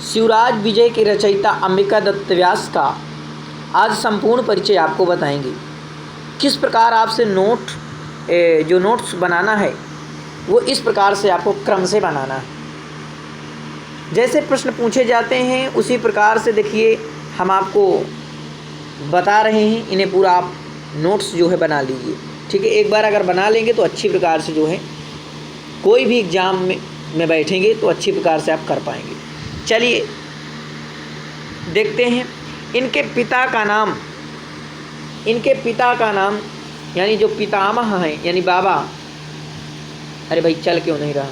शिवराज विजय के रचयिता अंबिका दत्त व्यास का आज संपूर्ण परिचय आपको बताएंगे। किस प्रकार आपसे जो नोट्स बनाना है वो इस प्रकार से आपको क्रम से बनाना है। जैसे प्रश्न पूछे जाते हैं उसी प्रकार से देखिए हम आपको बता रहे हैं, इन्हें पूरा आप नोट्स जो है बना लीजिए। ठीक है, एक बार अगर बना लेंगे तो अच्छी प्रकार से जो है कोई भी एग्ज़ाम में बैठेंगे तो अच्छी प्रकार से आप कर पाएंगे। चलिए देखते हैं इनके पिता का नाम यानी जो पितामह हैं यानी बाबा, अरे भाई चल क्यों नहीं रहा।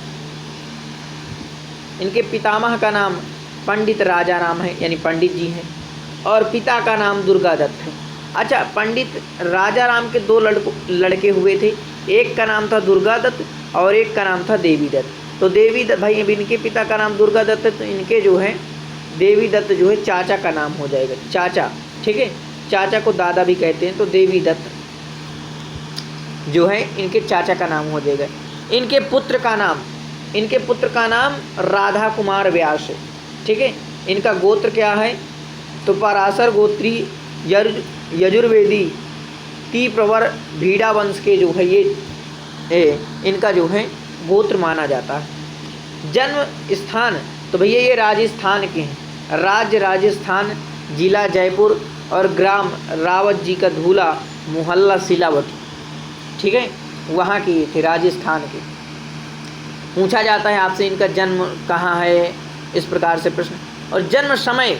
इनके पितामह का नाम पंडित राजा राम है यानी पंडित जी हैं और पिता का नाम दुर्गा दत्त है। अच्छा, पंडित राजा राम के 2 लड़के हुए थे, एक का नाम था दुर्गा दत्त और एक का नाम था देवी दत्त। तो देवी दत्त भाई, अब इनके पिता का नाम दुर्गा दत्त है तो इनके जो है देवी दत्त जो है चाचा का नाम हो जाएगा, चाचा। ठीक है, चाचा को दादा भी कहते हैं, तो देवी दत्त जो है इनके चाचा का नाम हो जाएगा। इनके पुत्र का नाम राधा कुमार व्यास है। ठीक है, इनका गोत्र क्या है तो पराशर गोत्री यजुर्वेदी तीप्रवर भीड़ा वंश के जो है ये इनका जो है गोत्र माना जाता है। जन्म स्थान तो भैया ये राजस्थान के हैं, राज्य राजस्थान, जिला जयपुर और ग्राम रावत जी का धूला, मोहल्ला सिलावटी। ठीक है, वहाँ के ये थे, राजस्थान के। पूछा जाता है आपसे इनका जन्म कहाँ है, इस प्रकार से प्रश्न। और जन्म समय,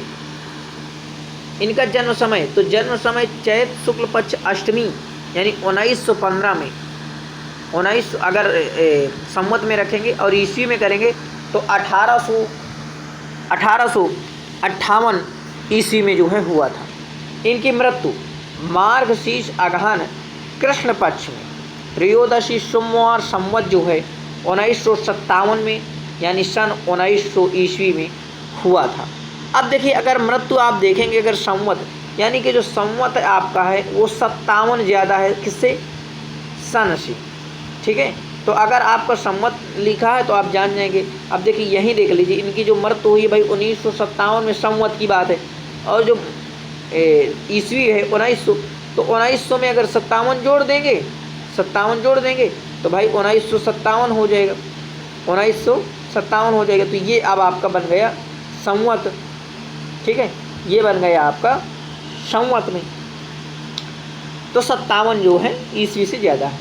इनका जन्म समय तो जन्म समय चैत शुक्ल पक्ष अष्टमी यानी 1915 में, 19 अगर संवत में रखेंगे और ईस्वी में करेंगे तो 1858 ईस्वी में जो है हुआ था। इनकी मृत्यु मार्गशीर्ष अगहन कृष्ण पक्ष में त्रयोदशी सोमवार संवत जो है 1957 में यानी सन 1900 ईस्वी में हुआ था। अब देखिए अगर मृत्यु आप देखेंगे, अगर संवत यानी कि जो संवत आपका है वो 57 ज़्यादा है किससे, सन से। ठीक है, तो अगर आपका संवत लिखा है तो आप जान जाएंगे। अब देखिए यहीं देख लीजिए इनकी जो मृत्यु हुई भाई 1957 में, संवत की बात है, और जो ईस्वी है 1900, तो 1900 में अगर 57 जोड़ देंगे तो भाई 1957 हो जाएगा, 1957 हो जाएगा। तो ये अब आपका बन गया संवत। ठीक है, ये बन गया आपका संवत में, तो 57 जो है ईस्वी से ज़्यादा है।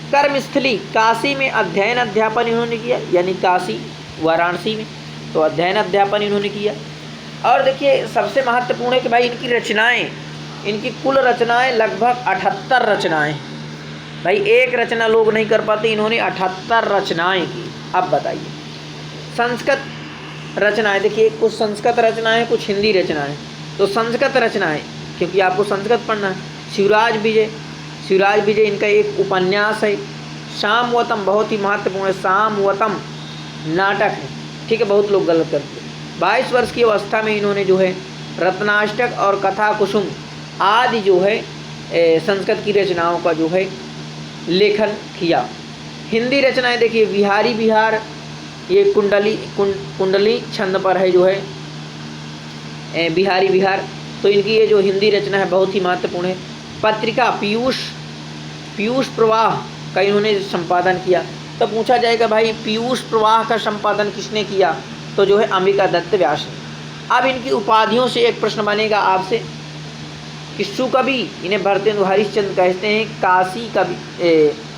कर्मस्थली काशी में अध्ययन अध्यापन इन्होंने किया, यानी काशी वाराणसी में तो अध्ययन अध्यापन इन्होंने किया। और देखिए सबसे महत्वपूर्ण है कि भाई इनकी रचनाएं, इनकी कुल रचनाएं लगभग 78 रचनाएं। भाई एक रचना लोग नहीं कर पाते, इन्होंने 78 रचनाएं की। अब बताइए संस्कृत रचनाएं, देखिए कुछ संस्कृत रचनाएं कुछ हिंदी रचनाएं। तो संस्कृत रचनाएं क्योंकि आपको संस्कृत पढ़ना है। शिवराज विजय इनका एक उपन्यास है। सामवतम बहुत ही महत्वपूर्ण है, सामवतम नाटक है। ठीक है, बहुत लोग गलत करते हैं। 22 वर्ष की अवस्था में इन्होंने जो है रत्नाष्टक और कथा कुसुम आदि जो है संस्कृत की रचनाओं का जो है लेखन किया। हिंदी रचनाएं देखिए बिहारी बिहार, ये कुंडली छंद पर है जो है बिहारी बिहार, तो इनकी ये जो हिंदी रचना है बहुत ही महत्वपूर्ण है। पत्रिका पीयूष प्रवाह का इन्होंने संपादन किया। तो पूछा जाएगा भाई पीयूष प्रवाह का संपादन किसने किया, तो जो है अंबिका दत्त व्यास ने। अब इनकी उपाधियों से एक प्रश्न बनेगा आपसे कि सुकवि, इन्हें भरतेंदु हरिश्चंद्र कहते हैं। काशी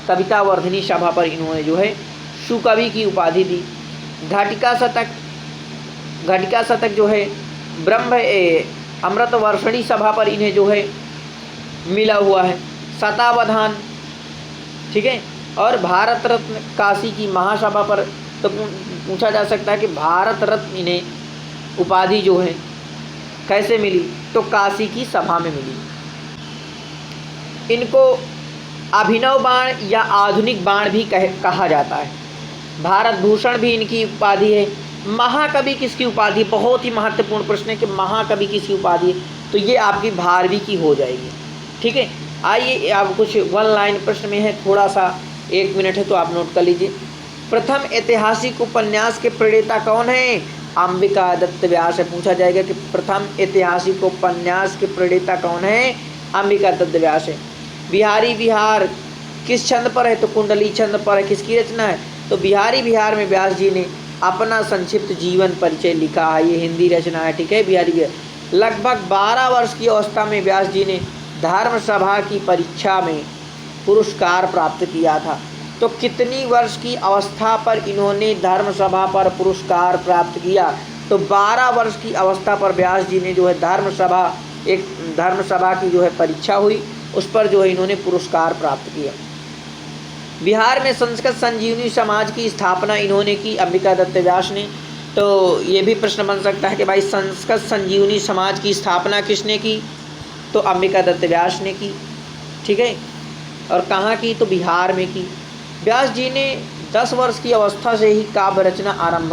कविता वर्धनी सभा पर इन्होंने जो है सुकवि की उपाधि दी। घटिका शतक जो है ब्रह्म अमृत वर्षणी सभा पर इन्हें जो है मिला हुआ है। शतावधान, ठीक है, और भारत रत्न काशी की महासभा पर, तो पूछा जा सकता है कि भारत रत्न इन्हें उपाधि जो है कैसे मिली, तो काशी की सभा में मिली। इनको अभिनव बाण या आधुनिक बाण भी कहा जाता है। भारत भूषण भी इनकी उपाधि है। महाकवि किसकी उपाधि, बहुत ही महत्वपूर्ण प्रश्न है कि महाकवि किसकी उपाधि है, तो ये आपकी 12वीं की हो जाएगी। ठीक है, आइए अब कुछ 1 लाइन प्रश्न में है, थोड़ा सा 1 मिनट है तो आप नोट कर लीजिए। प्रथम ऐतिहासिक उपन्यास के प्रणेता कौन हैं? अंबिका दत्त व्यास है। पूछा जाएगा कि प्रथम ऐतिहासिक उपन्यास के प्रणेता कौन है? अंबिका दत्त व्यास है। बिहारी विहार किस छंद पर है? तो कुंडली छंद पर है। किसकी रचना है? तो बिहारी विहार में व्यास जी ने अपना संक्षिप्त जीवन परिचय लिखा है। ये हिंदी रचना है, ठीक है। बिहारी विहार लगभग 12 वर्ष की अवस्था में व्यास जी ने धर्म सभा की परीक्षा में पुरस्कार प्राप्त किया था। तो कितनी वर्ष की अवस्था पर इन्होंने धर्म सभा पर पुरस्कार प्राप्त किया? तो 12 वर्ष की अवस्था पर व्यास जी ने जो है धर्म सभा की जो है परीक्षा हुई, उस पर जो है इन्होंने पुरस्कार प्राप्त किया। बिहार में संस्कृत संजीवनी समाज की स्थापना इन्होंने की, अंबिका दत्त व्यास ने। तो ये भी प्रश्न बन सकता है कि भाई संस्कृत संजीवनी समाज की स्थापना किसने की? तो अंबिका दत्त व्यास ने की, ठीक है। और कहाँ की? तो बिहार में की। व्यास जी ने 10 वर्ष की अवस्था से ही काव्य रचना आरंभ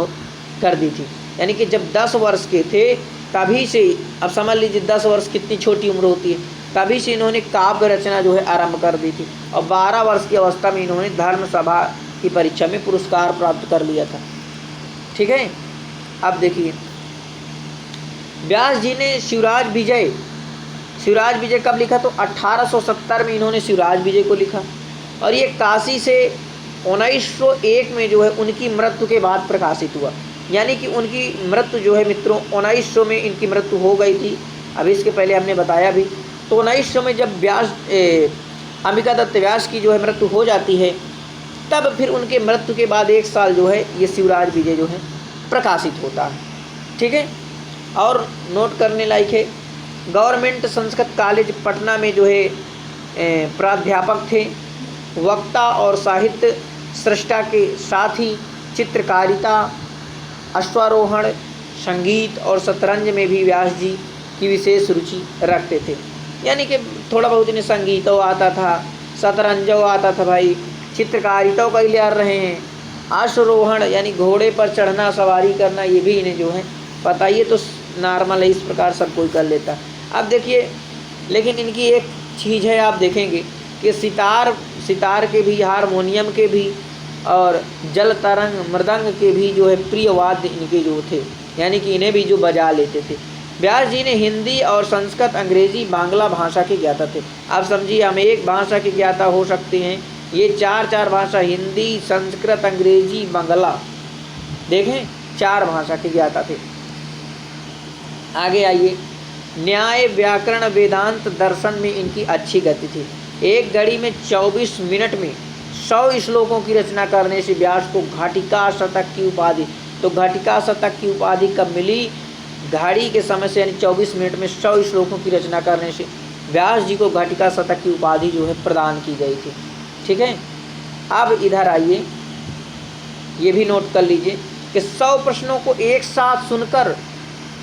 कर दी थी, यानी कि जब 10 वर्ष के थे तभी से, अब समझ लीजिए 10 वर्ष कितनी छोटी उम्र होती है, तभी से इन्होंने काव्य रचना जो है आरंभ कर दी थी। और 12 वर्ष की अवस्था में इन्होंने धर्म सभा की परीक्षा में पुरस्कार प्राप्त कर लिया था, ठीक है। अब देखिए व्यास जी ने शिवराज विजय कब लिखा? तो 1870 में इन्होंने शिवराज विजय को लिखा। और ये काशी से 1901 में जो है उनकी मृत्यु के बाद प्रकाशित हुआ, यानी कि उनकी मृत्यु जो है मित्रों 1900 में इनकी मृत्यु हो गई थी। अभी इसके पहले हमने बताया भी। तो 1900 में जब अंबिका दत्त व्यास की जो है मृत्यु हो जाती है, तब फिर उनके मृत्यु के बाद 1 साल जो है ये शिवराज विजय जो है प्रकाशित होता है, ठीक है। और नोट करने लायक है, गवर्नमेंट संस्कृत कॉलेज पटना में जो है प्राध्यापक थे। वक्ता और साहित्य सृष्टा के साथ ही चित्रकारिता, अश्वारोहण, संगीत और शतरंज में भी व्यास जी की विशेष रुचि रखते थे। यानी कि थोड़ा बहुत इन्हें संगीतों आता था, शतरंजों आता था भाई, चित्रकारिताओं का ले आ रहे हैं, अश्वारोहण यानी घोड़े पर चढ़ना, सवारी करना, ये भी इन्हें जो है पता। ये तो नॉर्मल है, इस प्रकार सब कोई कर लेता है। अब देखिए, लेकिन इनकी एक चीज़ है, आप देखेंगे कि सितार के भी, हारमोनियम के भी और जल तरंग मृदंग के भी जो है प्रिय वाद्य इनके जो थे, यानी कि इन्हें भी जो बजा लेते थे। व्यास जी ने हिंदी और संस्कृत, अंग्रेजी, बांग्ला भाषा के ज्ञाता थे। आप समझिए, हम एक भाषा के ज्ञाता हो सकते हैं, ये 4 भाषा, हिंदी, संस्कृत, अंग्रेजी, बांग्ला, देखें 4 भाषा के ज्ञाता थे। आगे आइए, न्याय, व्याकरण, वेदांत, दर्शन में इनकी अच्छी गति थी। एक घड़ी में 24 मिनट में 100 श्लोकों की रचना करने से व्यास को घटिका शतक की उपाधि, तो घटिका शतक की उपाधि कब मिली? घड़ी के समय से, यानी 24 मिनट में 100 श्लोकों की रचना करने से व्यास जी को घटिका शतक की उपाधि जो है प्रदान की गई थी, ठीक है। अब इधर आइए, ये भी नोट कर लीजिए कि 100 प्रश्नों को एक साथ सुनकर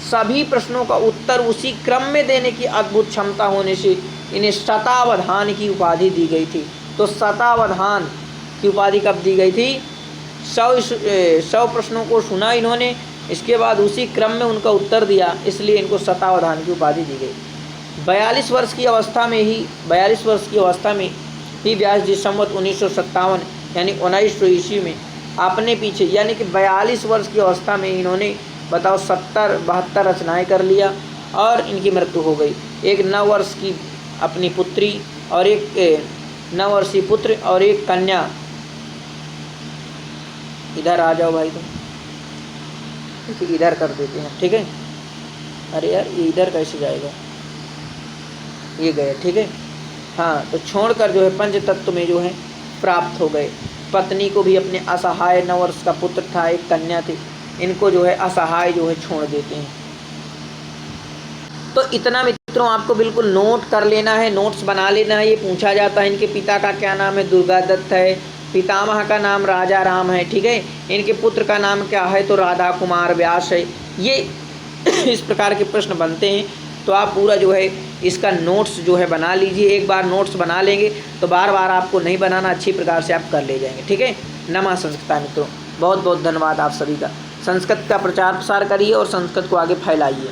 सभी प्रश्नों का उत्तर उसी क्रम में देने की अद्भुत क्षमता होने से इन्हें शतावधान की उपाधि दी गई थी। तो शतावधान की उपाधि कब दी गई थी? 100 प्रश्नों को सुना इन्होंने, इसके बाद उसी क्रम में उनका उत्तर दिया, इसलिए इनको शतावधान की उपाधि दी गई। 42 वर्ष की अवस्था में ही व्यास जी संवत 1957 यानी 1900 ईस्वी में अपने पीछे, यानी कि 42 वर्ष की अवस्था में इन्होंने बताओ 72 रचनाएँ कर लिया और इनकी मृत्यु हो गई। एक 9 वर्ष की अपनी पुत्री और एक 9 वर्षीय पुत्र और एक कन्या। इधर आ जाओ भाई, तुम इधर कर देते हैं, ठीक है। अरे यार, ये इधर कैसे जाएगा? ये गए, ठीक है। हाँ, तो छोड़कर जो है पंच तत्व में जो है प्राप्त हो गए। पत्नी को भी अपने असहाय, 9 वर्ष का पुत्र था, एक कन्या थी, इनको जो है असहाय जो है छोड़ देते हैं। तो इतना मित्रों आपको बिल्कुल नोट कर लेना है, नोट्स बना लेना है। ये पूछा जाता है इनके पिता का क्या नाम है? दुर्गादत्त है। पितामह का नाम राजा राम है, ठीक है। इनके पुत्र का नाम क्या है? तो राधा कुमार व्यास है। ये इस प्रकार के प्रश्न बनते हैं, तो आप पूरा जो है इसका नोट्स जो है बना लीजिए। एक बार नोट्स बना लेंगे तो बार बार आपको नहीं बनाना, अच्छी प्रकार से आप कर ले जाएंगे, ठीक है। नमः संस्कृता मित्रों, बहुत बहुत धन्यवाद आप सभी का। संस्कृत का प्रचार प्रसार करिए और संस्कृत को आगे फैलाइए।